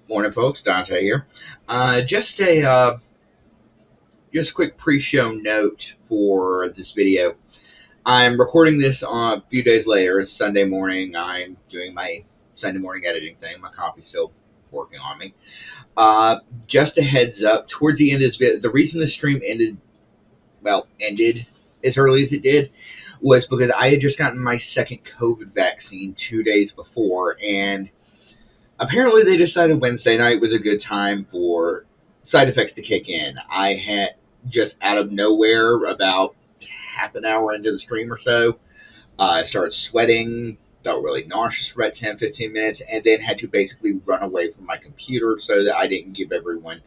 Morning, folks. Dante here. Just a quick pre-show note for this video. I'm recording this on a few days later. It's Sunday morning. I'm doing my Sunday morning editing thing. My coffee's still working on me. Just a heads up. Towards the end of this video, the reason the stream ended as early as it did was because I had just gotten my second COVID vaccine 2 days before, and apparently they decided Wednesday night was a good time for side effects to kick in. I had just out of nowhere, about half an hour into the stream or so, I started sweating, felt really nauseous for about 10, 15 minutes, and then had to basically run away from my computer so that I didn't give everyone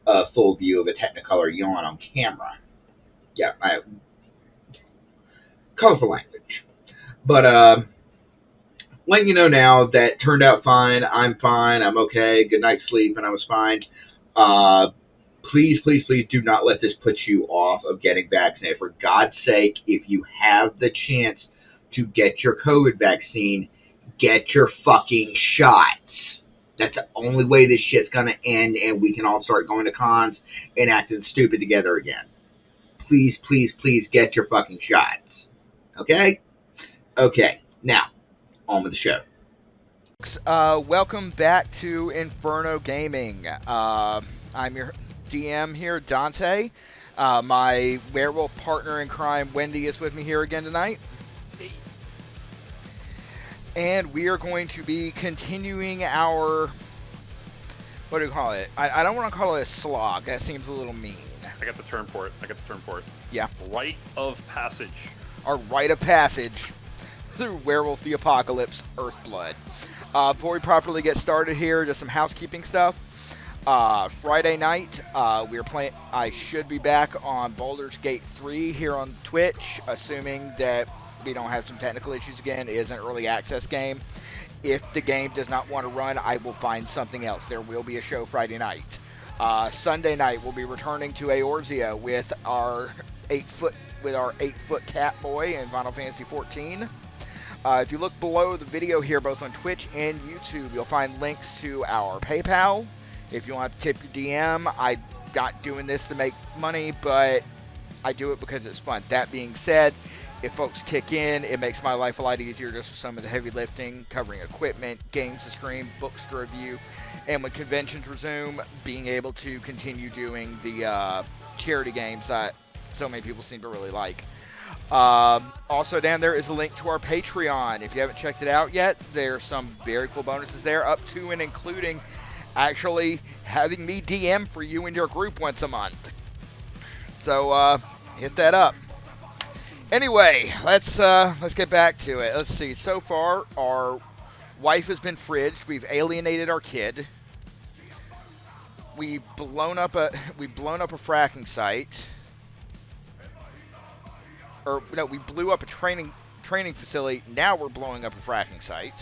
a full view of a Technicolor yawn on camera. Yeah, colorful language. But letting you know now that turned out fine. I'm fine. I'm okay. Good night's sleep, and I was fine. Please, please, please do not let this put you off of getting vaccinated. For God's sake, if you have the chance to get your COVID vaccine, get your fucking shots. That's the only way this shit's gonna end, and we can all start going to cons and acting stupid together again. Please, please, please get your fucking shots. Okay? Okay. Now, on with the show. Welcome back to Inferno Gaming. I'm your DM here, Dante. My werewolf partner in crime, Wendy, is with me here again tonight. Hey. And we are going to be continuing our... What do you call it? I don't want to call it a slog. That seems a little mean. I got the term for it. Yeah. Rite of passage. Our rite of passage through Werewolf the Apocalypse-Earthblood. Before we properly get started here, just some housekeeping stuff. Friday night, we're playing. I should be back on Baldur's Gate 3 here on Twitch, assuming that we don't have some technical issues again. It is an early access game. If the game does not want to run, I will find something else. There will be a show Friday night. Sunday night, we'll be returning to Eorzea with our 8-foot cat boy in Final Fantasy 14. If you look below the video here, both on Twitch and YouTube, you'll find links to our PayPal. If you want to tip your DM, I'm not doing this to make money, but I do it because it's fun. That being said, if folks kick in, it makes my life a lot easier just for some of the heavy lifting, covering equipment, games to stream, books to review, and when conventions resume, being able to continue doing the charity games that so many people seem to really like. Also down there is a link to our Patreon. If you haven't checked it out yet, there's some very cool bonuses there, up to and including actually having me DM for you and your group once a month. So hit that up. Anyway, let's get back to it. Let's see. So far, our wife has been fridged. We've alienated our kid. We've blown up a fracking site. Or no, we blew up a training facility. Now we're blowing up a fracking site.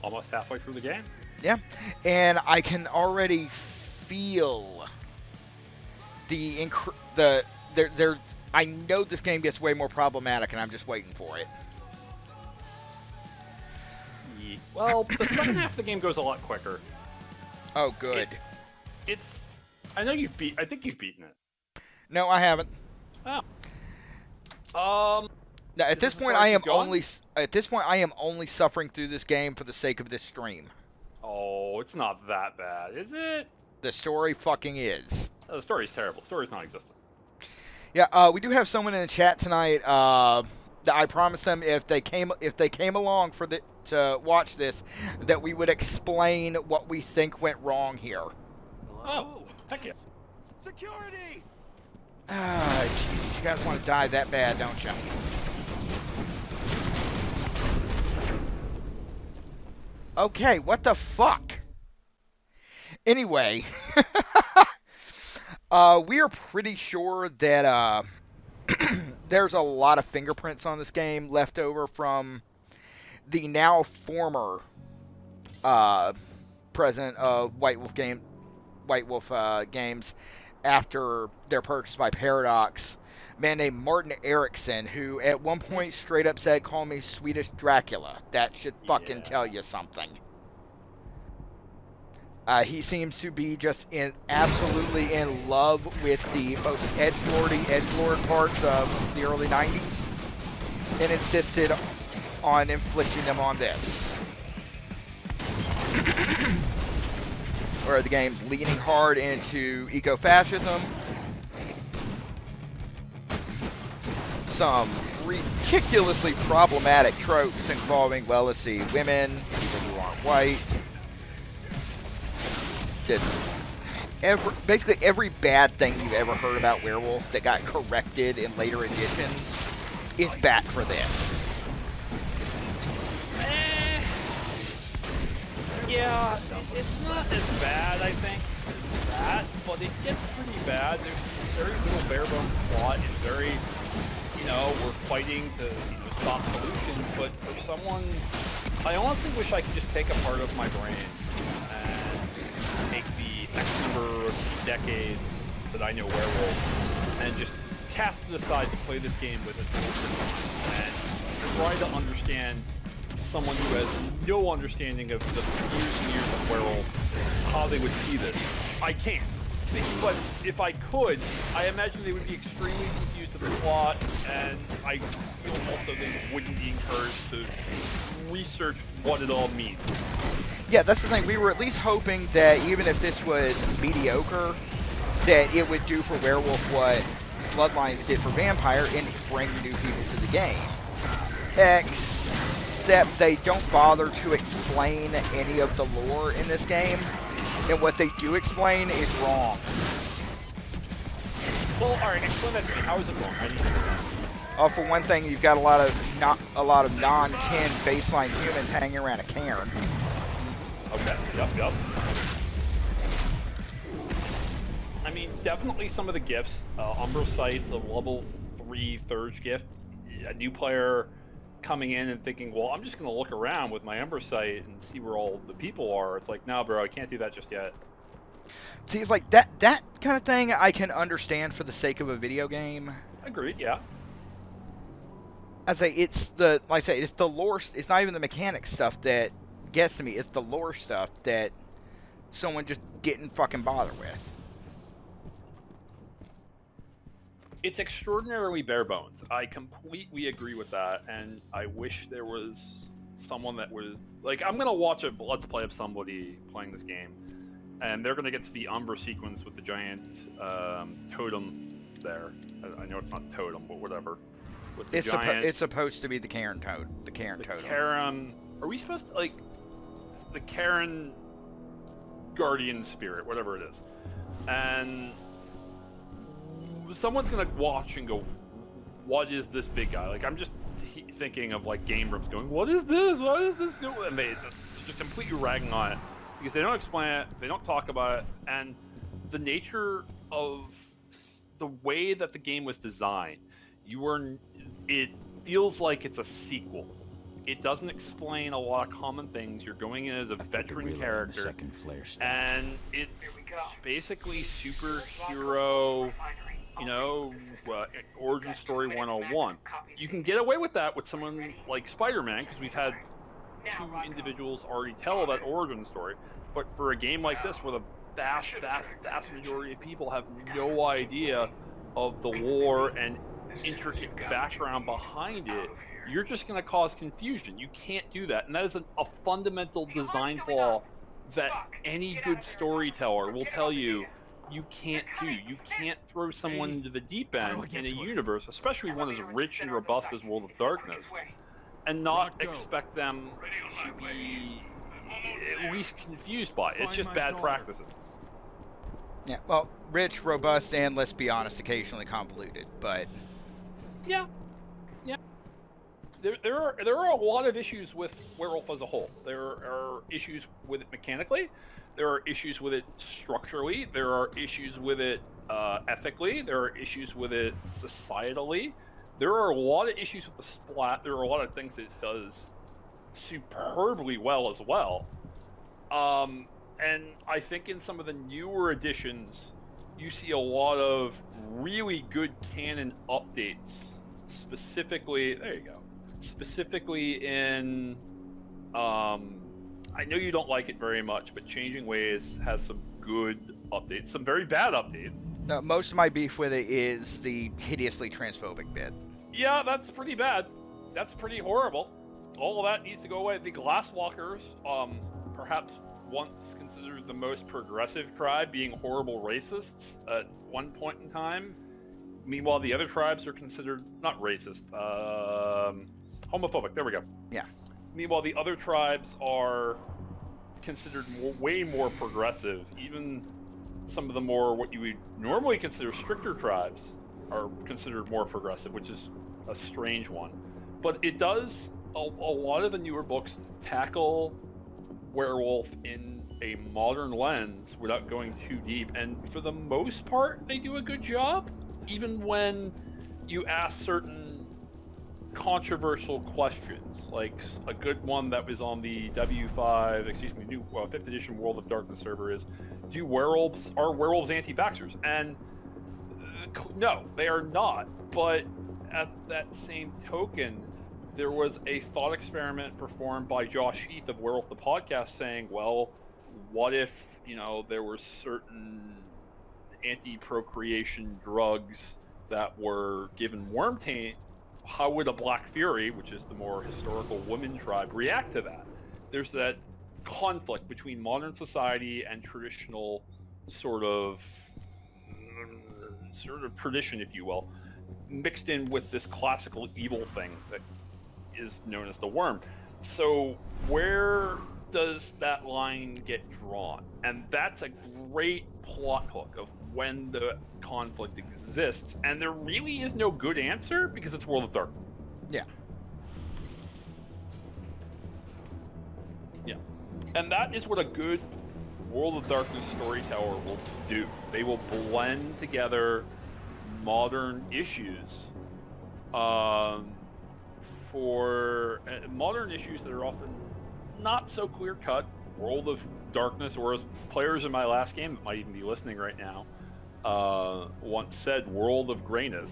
Almost halfway through the game. Yeah, and I can already feel I know this game gets way more problematic, and I'm just waiting for it. Yeah. Well, the second half of the game goes a lot quicker. Oh, good. I think you've beaten it. No, I haven't. Oh. Now, at this point, I am only suffering through this game for the sake of this stream. Oh, it's not that bad, is it? The story fucking is. Oh, the story's terrible. The story's non-existent. Yeah, we do have someone in the chat tonight. That I promised them if they came along to watch this, that we would explain what we think went wrong here. Oh, heck yeah. Security! Ah, jeez, you guys want to die that bad, don't you? Okay, what the fuck? Anyway, we are pretty sure that there's a lot of fingerprints on this game left over from the now former president of White Wolf Games after their purchase by Paradox, a man named Martin Erickson, who at one point straight up said, "Call me Swedish Dracula." That should fucking tell you something. He seems to be just absolutely in love with the most edgelord parts of the early 90s, and insisted on inflicting them on this. Where the game's leaning hard into eco-fascism, some ridiculously problematic tropes involving, well, let's see, women, people who aren't white. Basically every bad thing you've ever heard about Werewolf that got corrected in later editions is back for this. Yeah, it's not as bad, I think, as that, but it gets pretty bad. There's very little bare bones plot. It's very, we're fighting to, stop pollution, but for someone, I honestly wish I could just take a part of my brain and take the X number of decades that I know Werewolf and just cast it aside to play this game with it and try to understand someone who has no understanding of the years and years of Werewolf, how they would see this. I can't. But if I could, I imagine they would be extremely confused with the plot, and I feel also they wouldn't be encouraged to research what it all means. Yeah, that's the thing. We were at least hoping that even if this was mediocre, that it would do for Werewolf what Bloodlines did for Vampire and bring new people to the game. Except they don't bother to explain any of the lore in this game, and what they do explain is wrong. Well, alright, explain that to me. How is it wrong? I need to know. For one thing, you've got a lot of non-kin baseline humans hanging around a cairn. Okay, yep. I mean, definitely some of the gifts. Umbrosite's a level 3 Thurge gift. A new player coming in and thinking, well, I'm just going to look around with my Umbrosite and see where all the people are. It's like, no, bro, I can't do that just yet. See, it's like that kind of thing I can understand for the sake of a video game. Agreed, yeah. I'd say it's the lore. It's not even the mechanic stuff that gets to me. It's the lore stuff that someone just didn't fucking bother with. It's extraordinarily bare bones. I completely agree with that, and I wish there was someone that was like, I'm gonna watch a let's play of somebody playing this game, and they're gonna get to the Umbra sequence with the giant totem there. I know it's not totem, but whatever. With the it's supposed to be the Karen totem. The Karen totem. Karen. Are we supposed to like the Karen guardian spirit, whatever it is, and someone's gonna watch and go, what is this big guy? Like, I'm just thinking of like game rooms going, what is this? What is this doing? And they just completely ragging on it because they don't explain it, they don't talk about it, and the nature of the way that the game was designed, it feels like it's a sequel. It doesn't explain a lot of common things. You're going in as a veteran character, and it's basically superhero, origin story 101. You can get away with that with someone like Spider-Man, because we've had 2 individuals already tell that origin story. But for a game like this, where the vast majority of people have no idea of the lore and intricate background behind it, you're just going to cause confusion. You can't do that, and that is a fundamental design flaw that any good storyteller will tell you can't do. You can't throw someone into the deep end in a universe, especially one as rich and robust as World of Darkness, and not expect them to be at least confused by it. It's just bad practices. Yeah, well, rich, robust, and, let's be honest, occasionally convoluted, but... Yeah. There are a lot of issues with Werewolf as a whole. There are issues with it mechanically. There are issues with it structurally. There are issues with it ethically. There are issues with it societally. There are a lot of issues with the splat. There are a lot of things that it does superbly well as well. And I think in some of the newer editions, you see a lot of really good canon updates. Specifically, there you go. Specifically in, I know you don't like it very much, but Changing Ways has some good updates, some very bad updates. Most of my beef with it is the hideously transphobic bit. Yeah, that's pretty bad. That's pretty horrible. All of that needs to go away. The Glasswalkers, perhaps once considered the most progressive tribe, being horrible racists at one point in time. Meanwhile, the other tribes are considered not racist, homophobic. There we go. Yeah. Meanwhile, the other tribes are considered way more progressive. Even some of the more what you would normally consider stricter tribes are considered more progressive, which is a strange one. But it does, a lot of the newer books tackle Werewolf in a modern lens without going too deep, and for the most part they do a good job, even when you ask certain controversial questions. Like a good one that was on the new 5th edition World of Darkness server is, are werewolves anti-vaxxers? And no, they are not. But at that same token, there was a thought experiment performed by Josh Heath of Werewolf the Podcast saying, well, what if, there were certain anti-procreation drugs that were given worm taint? How would a Black Fury, which is the more historical woman tribe, react to that? There's that conflict between modern society and traditional sort of tradition, if you will, mixed in with this classical evil thing that is known as the worm. So where does that line get drawn? And that's a great plot hook of when the conflict exists, and there really is no good answer because it's World of Darkness. Yeah. Yeah. And that is what a good World of Darkness storyteller will do. They will blend together modern issues for modern issues that are often not so clear-cut. World of Darkness, or as players in my last game that might even be listening right now once said, World of Grayness.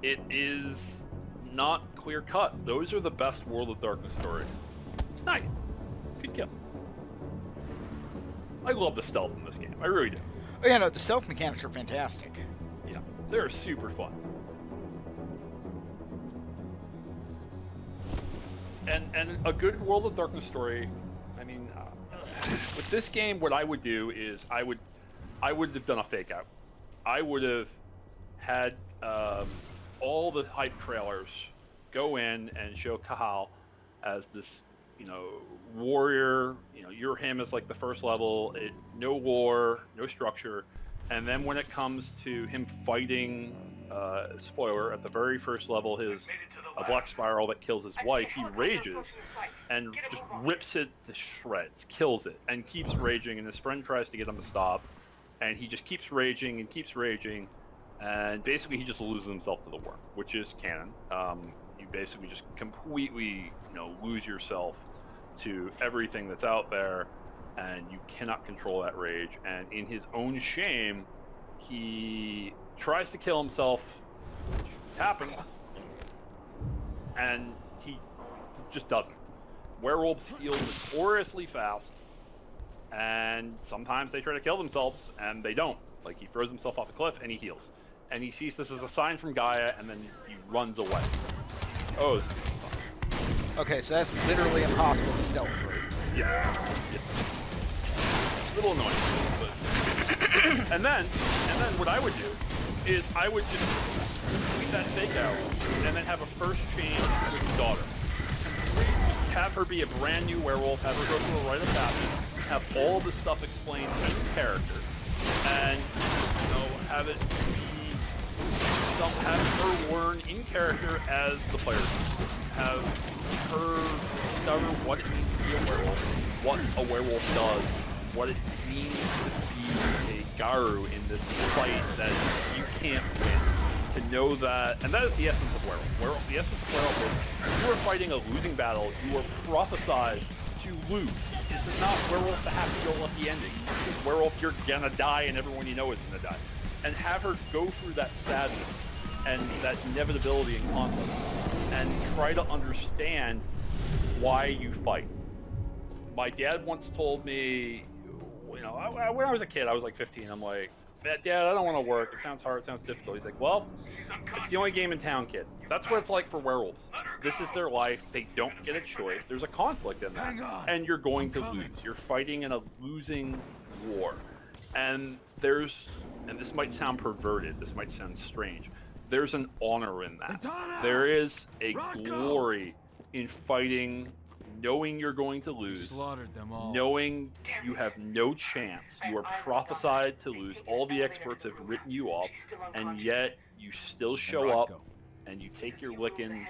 It is not clear-cut. Those are the best World of Darkness stories. Nice. Good kill. I love the stealth in this game. I really do. Oh, yeah, no, the stealth mechanics are fantastic. Yeah, they're super fun. And a good World of Darkness story, I mean, with this game, what I would do is I would have done a fake out. I would have had all the hype trailers go in and show Kahal as this, warrior. You're him as like the first level. No lore, no structure. And then when it comes to him fighting, spoiler, at the very first level, a black spiral that kills his wife, he rages and just rips it to shreds, kills it, and keeps raging, and his friend tries to get him to stop, and he just keeps raging and keeps raging, and basically he just loses himself to the worm, which is canon. You basically just completely, lose yourself to everything that's out there, and you cannot control that rage, and in his own shame, he tries to kill himself, which happens, and he just doesn't. Werewolves heal notoriously fast, and sometimes they try to kill themselves, and they don't. Like, he throws himself off a cliff, and he heals. And he sees this as a sign from Gaia, and then he runs away. Oh, this is fun. Okay, so that's literally impossible to stealth through. Yeah. A little annoying, but... and then what I would do is I would just tweet that fake out, and then have a first change with his daughter. Have her be a brand new werewolf, have her go through a rite of passage, have all this stuff explained in character, and have it be have her learn in character as the player. Have her discover what it means to be a werewolf, what a werewolf does, what it means to be a Garou in this fight that you can't win. To know that, and that is the essence of Werewolf. The essence of Werewolf is you are fighting a losing battle. You are prophesized to lose. This is not Werewolf the happy-go-lucky ending. This is Werewolf, you're gonna die, and everyone you know is gonna die. And have her go through that sadness and that inevitability and conflict, and try to understand why you fight. My dad once told me, you know, when I was a kid, I was like 15. I'm like, Dad, I don't want to work. It sounds hard. It sounds difficult. He's like, well, it's the only game in town, kid. That's what it's like for werewolves. This is their life. They don't get a choice. There's a conflict in that. And you're going to lose. You're fighting in a losing war. And and this might sound perverted. This might sound strange. There's an honor in that. There is a glory in fighting, knowing you're going to lose, knowing you have no chance. You are prophesied to lose. All the experts have written you off, and yet you still show up, and you take your lickings,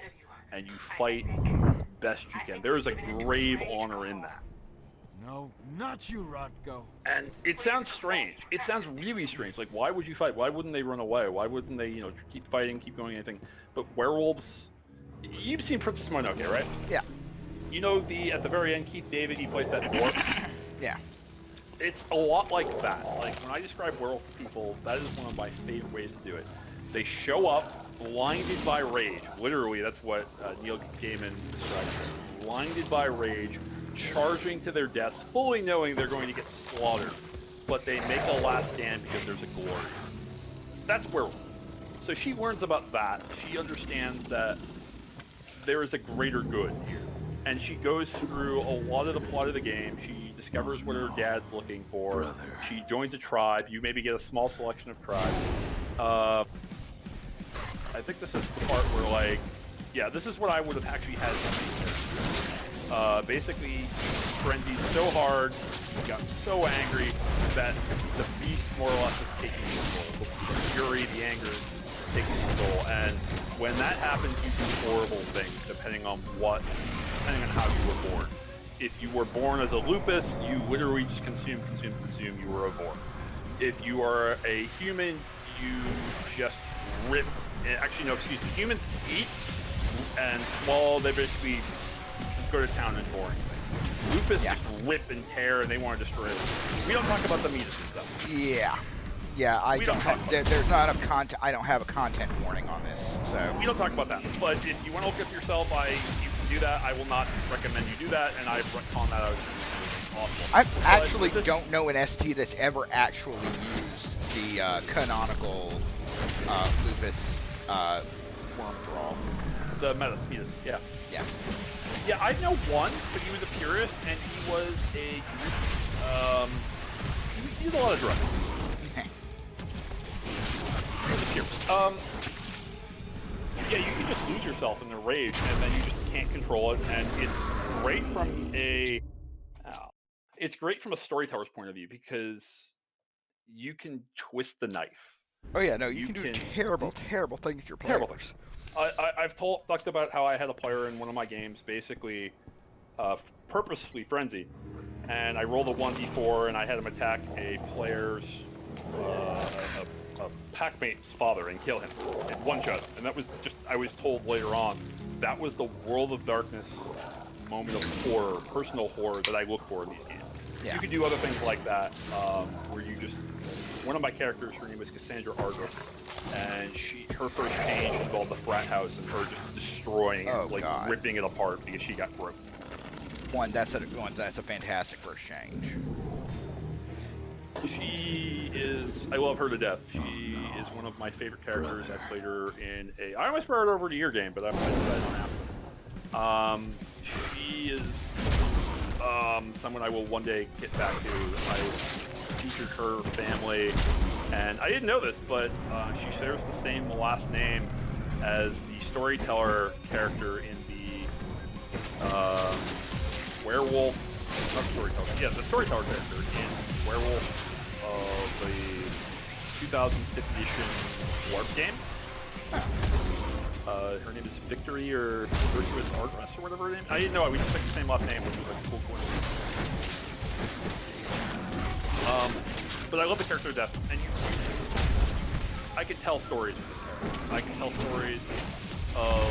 and you fight as best you can. There is a grave honor in that. No, not you, Rodko. And it sounds strange. It sounds really strange. Like, why would you fight? Why wouldn't they run away? Why wouldn't they, keep fighting, keep going, anything? But werewolves, you've seen Princess Mononoke, right? Yeah. You know, at the very end, Keith David, he plays that dwarf. Yeah. It's a lot like that. Like, when I describe werewolf people, that is one of my favorite ways to do it. They show up blinded by rage. Literally, that's what Neil Gaiman describes. Blinded by rage, charging to their deaths, fully knowing they're going to get slaughtered. But they make a last stand because there's a glory. That's werewolf. So she learns about that. She understands that there is a greater good here. And she goes through a lot of the plot of the game. She discovers what her dad's looking for. Brother. She joins a tribe. You maybe get a small selection of tribes. I think this is the part where, like, yeah, this is what I would have actually had to do. Basically, frenzied so hard, he got so angry that the beast more or less is taking control. The fury, the anger is taking control. And when that happens, you do horrible things depending on how you were born. If you were born as a lupus, you literally just consume, you were a vor. If you are a human, you just rip. Actually, no, excuse me. Humans eat and swallow. They basically go to town and boring things. Lupus just rip and tear, and they want to destroy it. We don't talk about the meat and stuff. Yeah. Yeah, there's not enough content. I don't have a content warning on this, so. We don't talk about that. But if you want to look up yourself, you can do that. I will not recommend you do that, and I retcon that out as awful. I actually don't know an ST that's ever actually used the canonical lupus worm draw. The metas, yeah. Yeah. Yeah, I know one, but he was a purist, and he was he used a lot of drugs. He was a purist. Yeah, you can just lose yourself in the rage, and then you just can't control it, and it's great from a storyteller's point of view, because you can twist the knife. Oh yeah, no, you can do terrible things to your players. Terrible things. I've talked about how I had a player in one of my games basically purposefully frenzied, and I rolled a 1d4 and I had him attack a player's a packmate's father and kill him in one shot. And that was just, I was told later on, that was the World of Darkness moment of horror, personal horror that I look for in these games. Yeah. You can do other things like that, where you just, one of my characters, her name was Cassandra Argus, and her first change involved the frat house and her just destroying it, ripping it apart because she got broke. That's a fantastic first change. She is, I love her to death. She is one of my favorite characters. I played her in I almost brought her over to your game, but I don't have to. She is someone I will one day get back to. I featured her family, and I didn't know this, but she shares the same last name as the storyteller character in the Werewolf. The storyteller character in Werewolf, the 2005 edition Warp game. Her name is Victory or Virtuous Artress or whatever her name. I didn't know. We just picked the same last name, which was like a cool coincidence. But I love the character to death, and I can tell stories with this character. I can tell stories of.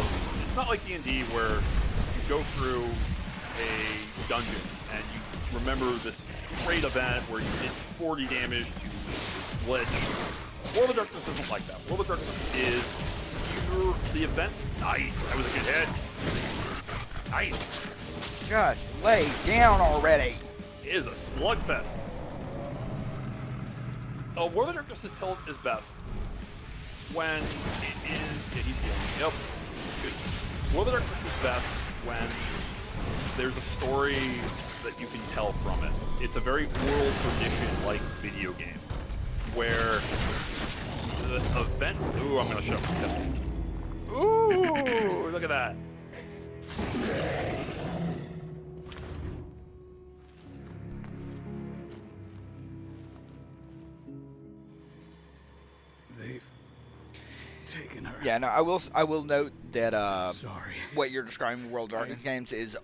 It's not like D&D where you go through a dungeon and you remember this great event where you did 40 damage to Lich. World of Darkness isn't like that. World of Darkness is the event's nice. That was a good hit. Nice. Just lay down already. It is a slugfest. War of the Darkness is best when it is... Yeah, he's healing. Yep. Good. War of the Darkness is best when there's a story that you can tell from it. It's a very oral tradition-like video game where the events... Ooh, I'm going to shut up. Ooh, look at that. They've taken her. Yeah, no, I will note that Sorry. what you're describing World of Darkness games is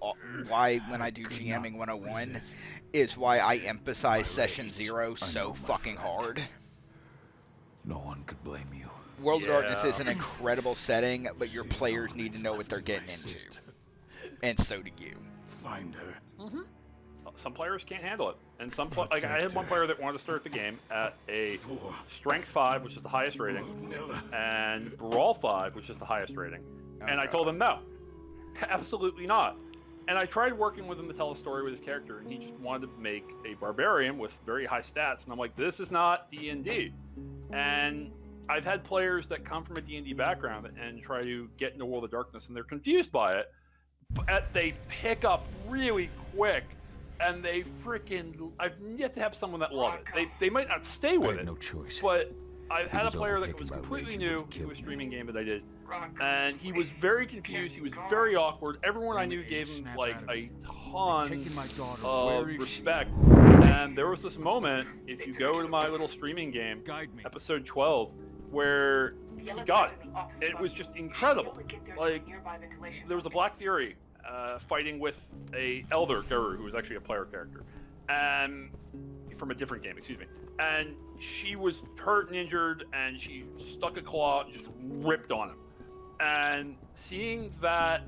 why when I do GMing 101 is why I emphasize Session 0 so fucking hard. No one could blame you. World of Darkness is an incredible setting, but your players need to know what they're getting into. And so do you. Find her. Mm-hmm. Some players can't handle it, and like I had one player that wanted to start the game at a Strength 5, which is the highest rating, and Brawl 5, which is the highest rating. And I told him no, absolutely not. And I tried working with him to tell a story with his character, and he just wanted to make a barbarian with very high stats. And I'm like, this is not D&D. And I've had players that come from a D&D background and try to get into World of Darkness, and they're confused by it, but they pick up really quick. And they freaking... I've yet to have someone that loved it. They might not stay with it, no choice. But I've had a player that was completely new to a streaming game that I did, and he was very confused, he was very awkward. Everyone I knew gave him, like, a ton of respect. And there was this moment, if you go to my little streaming game, episode 12, where he got it. It was just incredible. Like, there was a Black Fury fighting with a elder Garou, who was actually a player character, and from a different game, excuse me. And she was hurt and injured, and she stuck a claw and just ripped on him. And seeing that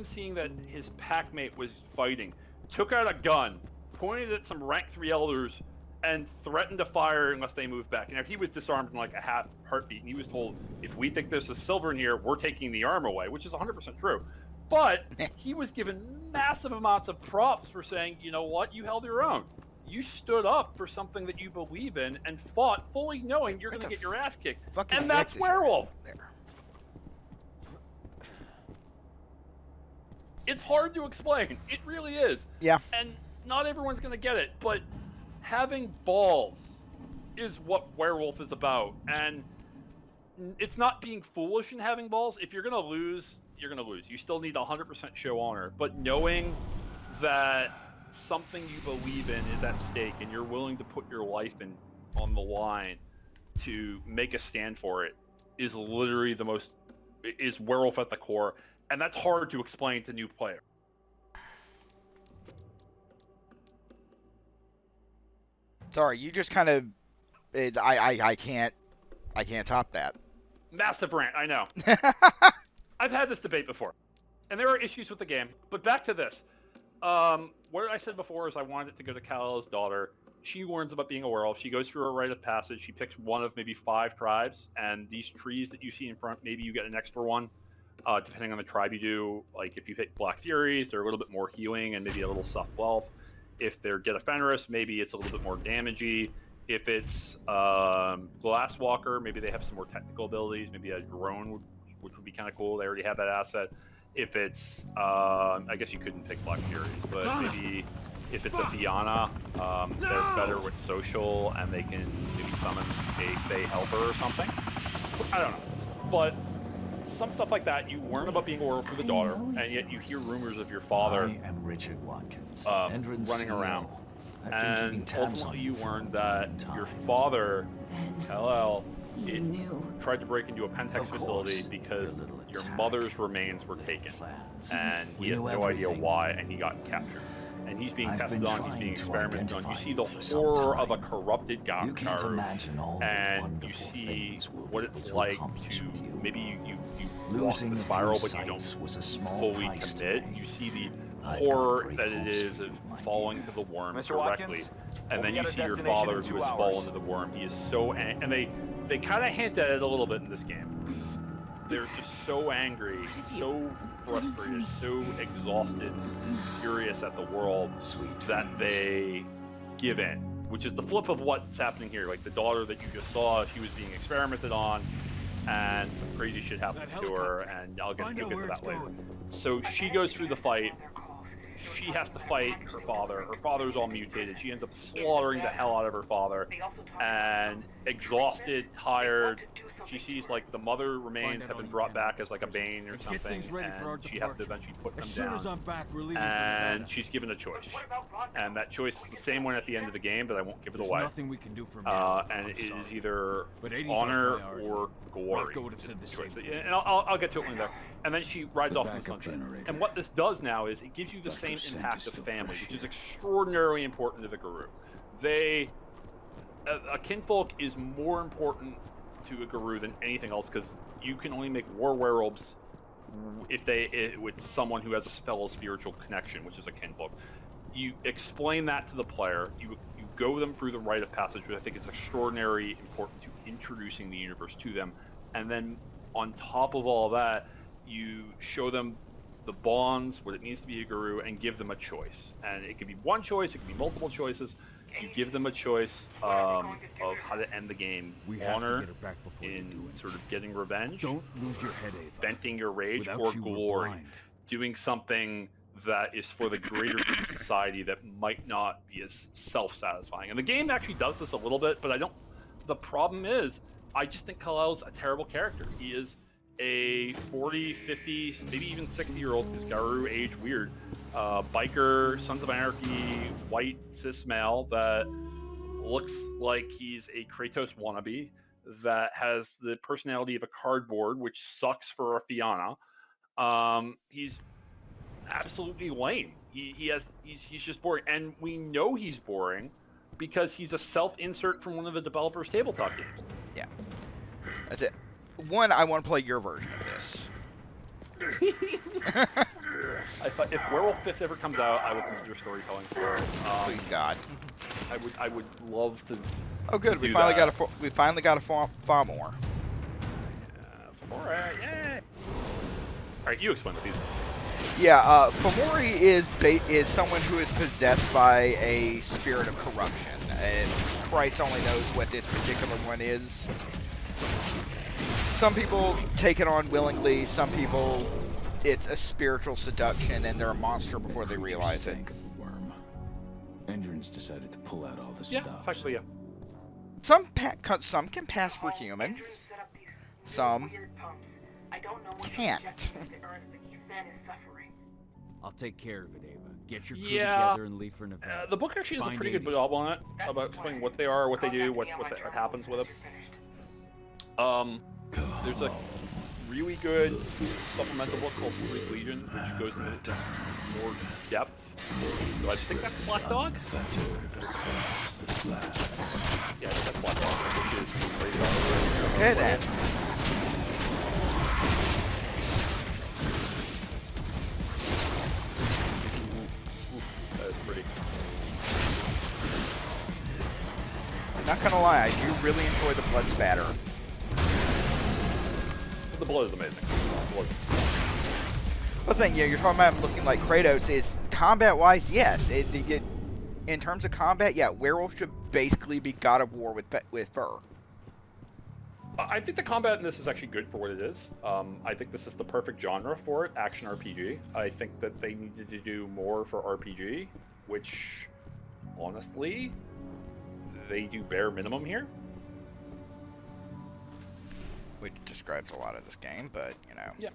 seeing that his packmate was fighting, took out a gun, pointed at some rank 3 elders, and threatened to fire unless they moved back. Now, he was disarmed in like a heartbeat, and he was told, if we think there's a silver in here, we're taking the arm away, which is 100% true. But he was given massive amounts of props for saying, you know what, you held your own. You stood up for something that you believe in and fought fully knowing you're going to get your ass kicked. And that's Werewolf. It's hard to explain. It really is. Yeah. And not everyone's going to get it, but having balls is what Werewolf is about. And it's not being foolish in having balls. If you're going to lose, you're going to lose. You still need 100% show honor. But knowing that something you believe in is at stake and you're willing to put your life on the line to make a stand for it is literally is Werewolf at the core. And that's hard to explain to new players. Sorry, you just kind of... I can't top that. Massive rant, I know. I've had this debate before. And there are issues with the game. But back to this. What I said before is I wanted it to go to Kal-El's daughter. She learns about being a werewolf. She goes through a rite of passage. She picks one of maybe 5 tribes. And these trees that you see in front, maybe you get an extra one. Depending on the tribe you do. Like if you pick Black Furies, they're a little bit more healing and maybe a little soft wealth. If they're Get Ephemeris, maybe it's a little bit more damagey. If it's Glasswalker, maybe they have some more technical abilities. Maybe a drone, which would be kind of cool. They already have that asset. If it's, I guess you couldn't pick Black Furies, but maybe if it's a Fianna, they're better with social and they can maybe summon a Fey helper or something. I don't know. But some stuff like that, you learn about being a werewolf for the daughter, and yet you hear rumors of your father Richard Watkins, running around. And ultimately you learn that your father, Kal-El, tried to break into a Pentex facility because your mother's remains were taken. And he has no idea why, and he got captured. And he's being tested on, he's being experimented on. You see the horror of a corrupted Garou, and you see what it's like to, maybe you walk the spiral, but you don't fully commit. You see the horror that it is of falling to the worm directly. And then you see your father who has fallen to the worm. He is so and they kind of hint at it a little bit in this game. they're just so angry, so frustrated, so exhausted, furious at the world that they give in, which is the flip of what's happening here. Like the daughter that you just saw, she was being experimented on, and some crazy shit happens to her, and I'll get to that later. So she goes through the fight. She has to fight her father. Her father's all mutated. She ends up slaughtering the hell out of her father, and exhausted, tired. She sees like the mother remains have been brought back as like a bane or something, and she has to eventually put them down. And she's given a choice, and that choice is the same one at the end of the game, but I won't give it away. Nothing we can do from now. And it is either honor or glory. Is the choice. And I'll get to it when there. And then she rides off in the sunset. And what this does now is it gives you the same impact of family, which is extraordinarily important to the Garou. A kinfolk is more important to a Garou than anything else, because you can only make war werewolves with someone who has a fellow spiritual connection, which is a kinfolk. You explain that to the player. You go them through the rite of passage, which I think is extraordinarily important to introducing the universe to them. And then on top of all that, you show them the bonds, what it means to be a Garou, and give them a choice. And it could be one choice, it could be multiple choices. You give them a choice of how to end the game. Honor in sort of getting revenge, Don't lose your head, Ava. venting your rage, Without or you, we're glory. blind. Doing something that is for the greater good of society that might not be as self-satisfying. And the game actually does this a little bit, but the problem is, I just think Kal-El's a terrible character. He is a 40, 50, maybe even 60-year-old, because Garou age weird, biker, Sons of Anarchy, white cis male that looks like he's a Kratos wannabe, that has the personality of a cardboard, which sucks for a Fianna. He's absolutely lame. He's just boring, and we know he's boring because he's a self-insert from one of the developers' tabletop games. Yeah, that's it. One, I want to play your version of this. If Werewolf 5th ever comes out, I will consider storytelling for it. Please God. I would love to. Oh, good. We finally got a far more. Alright, yay! Alright, you explain what these are. Yeah, Fomori is someone who is possessed by a spirit of corruption, and Christ only knows what this particular one is. Some people take it on willingly, some people it's a spiritual seduction and they're a monster before they realize it. Worm. Endrins decided to pull out all the Yeah, stops. actually, yeah. Some can pass for human, some can't. I'll take care of it, Ava. Get your crew Yeah. together and leave for Nevada. The book actually does a Find pretty good 80. job on it, about explaining what they are, what they do, what happens with them. There's a really good supplemental book called Greek Legion, which goes into more depth. So I think that's Black Dog? Yeah, that's Black Dog, which is rated R. Okay then. That is pretty. I'm not gonna lie, I do really enjoy the blood spatter. The blood is amazing. Blood. I was saying, yeah, you're talking about him looking like Kratos. Is combat-wise, yes. In terms of combat, yeah, Werewolf should basically be God of War with fur. I think the combat in this is actually good for what it is. I think this is the perfect genre for it, action RPG. I think that they needed to do more for RPG, which, honestly, they do bare minimum here. Which describes a lot of this game, but, you know. Yeah.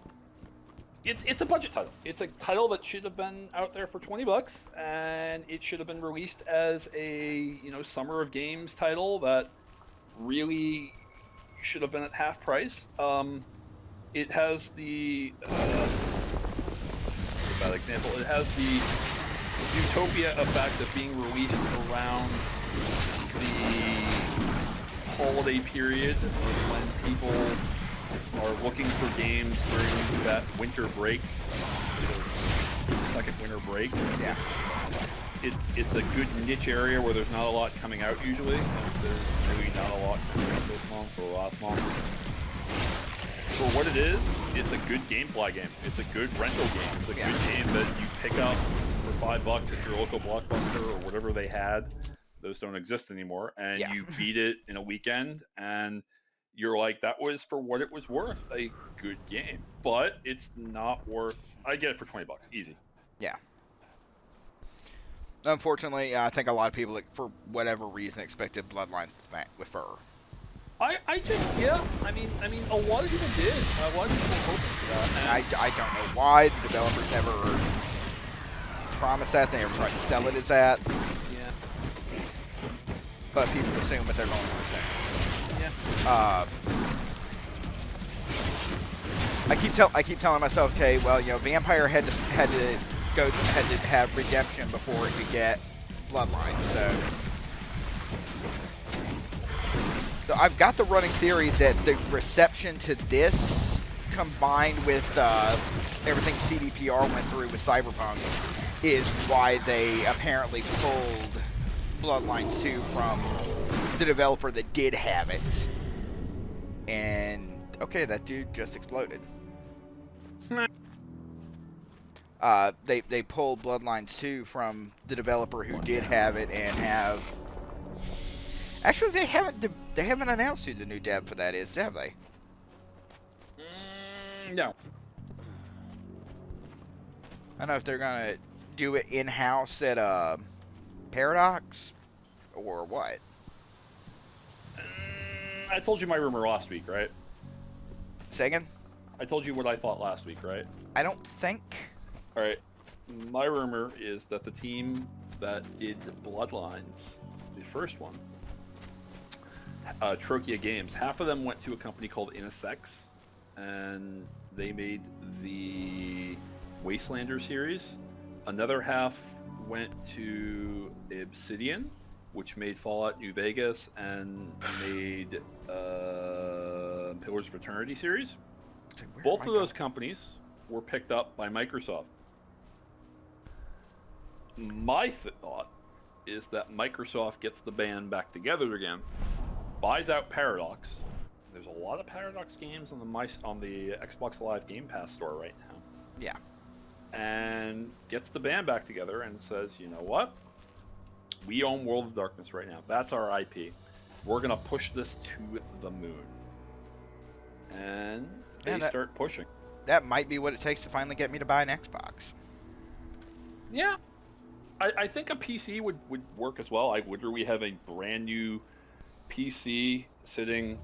It's a budget title. It's a title that should have been out there for $20, and it should have been released as a, summer of games title that really should have been at half price. It has the a bad example. It has the Utopia effect of being released around the holiday period when people are looking for games during that winter break, the second winter break. Yeah. It's a good niche area where there's not a lot coming out usually, and there's really not a lot coming out this month or last month. for what it is, it's a good gameplay game. It's a good rental game. It's a good game that you pick up for $5 at your local Blockbuster or whatever they had. Those don't exist anymore. And you beat it in a weekend, and you're like, that was for what it was worth. A good game. But it's not worth... I get it for $20. Easy. Yeah. Unfortunately, I think a lot of people, for whatever reason, expected Bloodlines with fur. I just, I mean, a lot of people did. A lot of people hoped for that. And I don't know why. The developers never promised that. They never tried to sell it as that. Yeah. But people assume what they're going to assume. Yeah. I keep telling myself, okay, well, Vampire had to have redemption before it could get Bloodlines. So I've got the running theory that the reception to this, combined with everything CDPR went through with Cyberpunk, is why they apparently pulled Bloodlines 2 from the developer that did have it. And okay, that dude just exploded. They pulled Bloodlines 2 from the developer who did have it and have... Actually, they haven't announced who the new dev for that is, have they? No. I don't know if they're gonna do it in-house at Paradox or what. I told you my rumor last week, right? Say again? I told you what I thought last week, right? I don't think. All right. My rumor is that the team that did Bloodlines, the first one, Trokia Games, half of them went to a company called Inasex, and they made the Wastelander series. Another half went to Obsidian, which made Fallout New Vegas and made Pillars of Eternity series. Both of those companies were picked up by Microsoft. My thought is that Microsoft gets the band back together again, buys out Paradox. There's a lot of Paradox games on the Xbox Live Game Pass store right now. Yeah. And gets the band back together and says, you know what? We own World of Darkness right now. That's our IP. We're going to push this to the moon. And they start pushing. That might be what it takes to finally get me to buy an Xbox. Yeah. I think a PC would work as well. I literally have a brand new PC sitting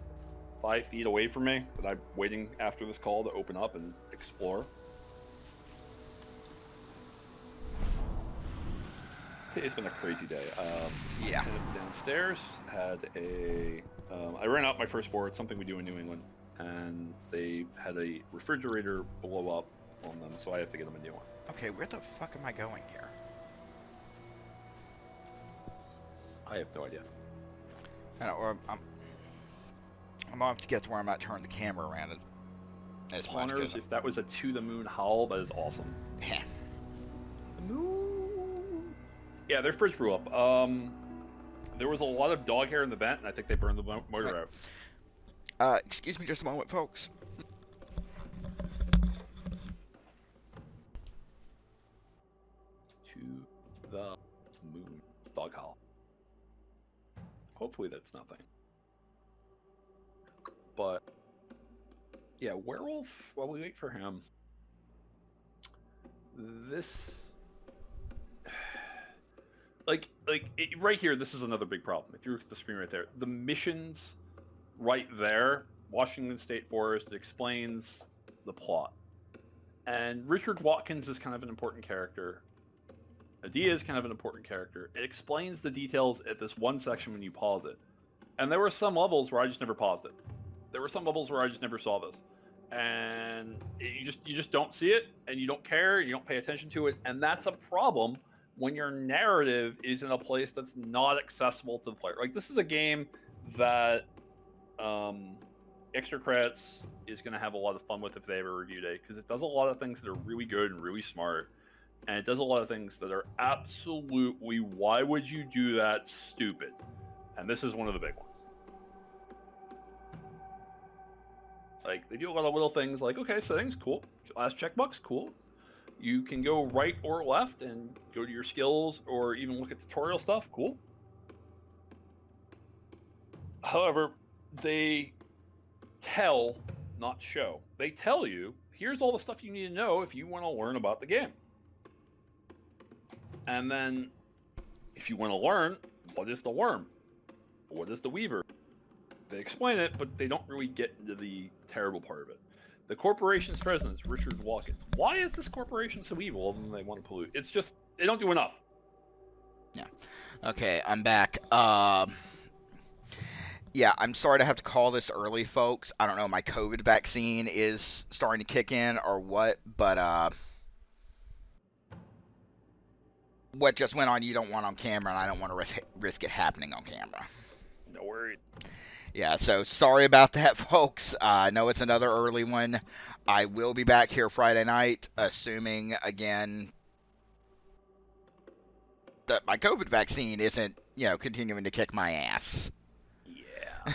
5 feet away from me that I'm waiting after this call to open up and explore. Today's been a crazy day. Yeah. Tenants downstairs had I ran out my first floor. It's something we do in New England, and they had a refrigerator blow up on them, so I have to get them a new one. Okay, where the fuck am I going here? I have no idea. I don't, or I'm off to get to where I'm not turning the camera around as much. Connors, if that was a to the moon howl, that is awesome. Yeah. The moon. Yeah, their fridge blew up. There was a lot of dog hair in the vent, and I think they burned the motor out. Excuse me just a moment, folks. To the moon. Dog howl. Hopefully that's nothing. But yeah, Werewolf, while we wait for him, this right here, this is another big problem. If you look at the screen right there, the missions right there, Washington State Forest, it explains the plot. And Richard Watkins is kind of an important character. Adia is kind of an important character. It explains the details at this one section when you pause it. And there were some levels where I just never paused it. There were some levels where I just never saw this. And you just don't see it, and you don't care, you don't pay attention to it, and that's a problem when your narrative is in a place that's not accessible to the player. Like, this is a game that Extra Credits is going to have a lot of fun with if they have a review day, because it does a lot of things that are really good and really smart. And it does a lot of things that are absolutely, why would you do that, stupid. And this is one of the big ones. Like, they do a lot of little things like, okay, settings, cool. Last checkbox, cool. You can go right or left and go to your skills or even look at tutorial stuff, cool. However, they tell, not show. They tell you, here's all the stuff you need to know if you want to learn about the game. And then, if you want to learn, what is the worm? What is the weaver? They explain it, but they don't really get into the terrible part of it. The corporation's president, Richard Watkins. Why is this corporation so evil other than they want to pollute? It's just, they don't do enough. Yeah. Okay, I'm back. Yeah, I'm sorry to have to call this early, folks. I don't know, my COVID vaccine is starting to kick in or what, but what just went on you don't want on camera, and I don't want to risk it happening on camera. No worries. Yeah, so sorry about that, folks. I know it's another early one. I will be back here Friday night, assuming, again, that my COVID vaccine isn't, continuing to kick my ass. Yeah.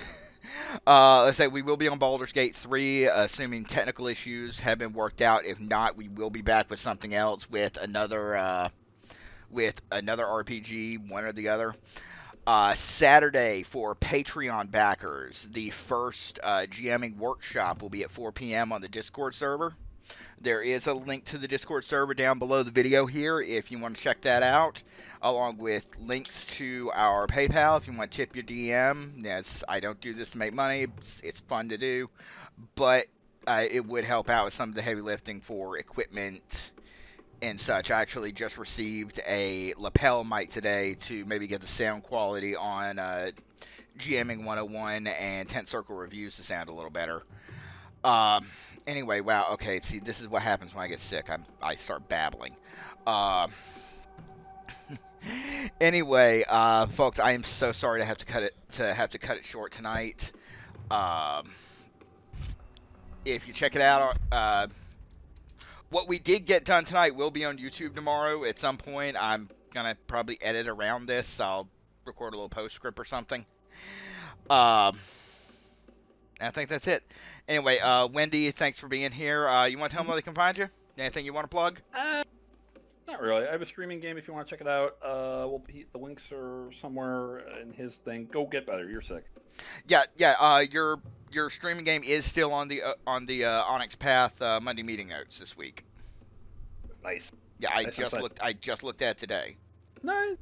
Let's say we will be on Baldur's Gate 3, assuming technical issues have been worked out. If not, we will be back with something else, with another RPG, one or the other. Saturday, for Patreon backers, the first GMing workshop will be at 4 p.m. on the Discord server. There is a link to the Discord server down below the video here if you want to check that out, along with links to our PayPal if you want to tip your DM. Yes, I don't do this to make money. It's fun to do, but it would help out with some of the heavy lifting for equipment and such. I actually just received a lapel mic today to maybe get the sound quality on GMing 101 and 10th Circle Reviews to sound a little better. Anyway, wow, okay, see, this is what happens when I get sick. I start babbling. Anyway, folks, I am so sorry to have to cut it short tonight. If you check it out, what we did get done tonight will be on YouTube tomorrow at some point. I'm gonna probably edit around this. I'll record a little postscript or something. I think that's it. Anyway, Wendy, thanks for being here. You want to tell them where they can find you? Anything you want to plug? Not really. I have a streaming game if you want to check it out. The links are somewhere in his thing. Go get better. You're sick. Yeah. Your streaming game is still on the Onyx Path Monday meeting notes this week. Nice. Yeah, I just looked at it today. Nice.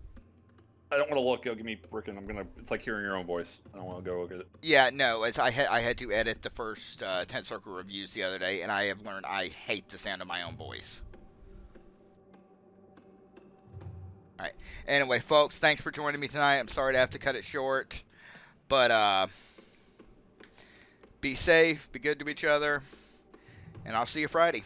I don't want to look. It'll give me frickin'. It's like hearing your own voice. I don't want to go look at it. Yeah, no. I had to edit the first 10 Circle Reviews the other day, and I have learned I hate the sound of my own voice. Alright. Anyway, folks, thanks for joining me tonight. I'm sorry to have to cut it short. But, be safe, be good to each other, and I'll see you Friday.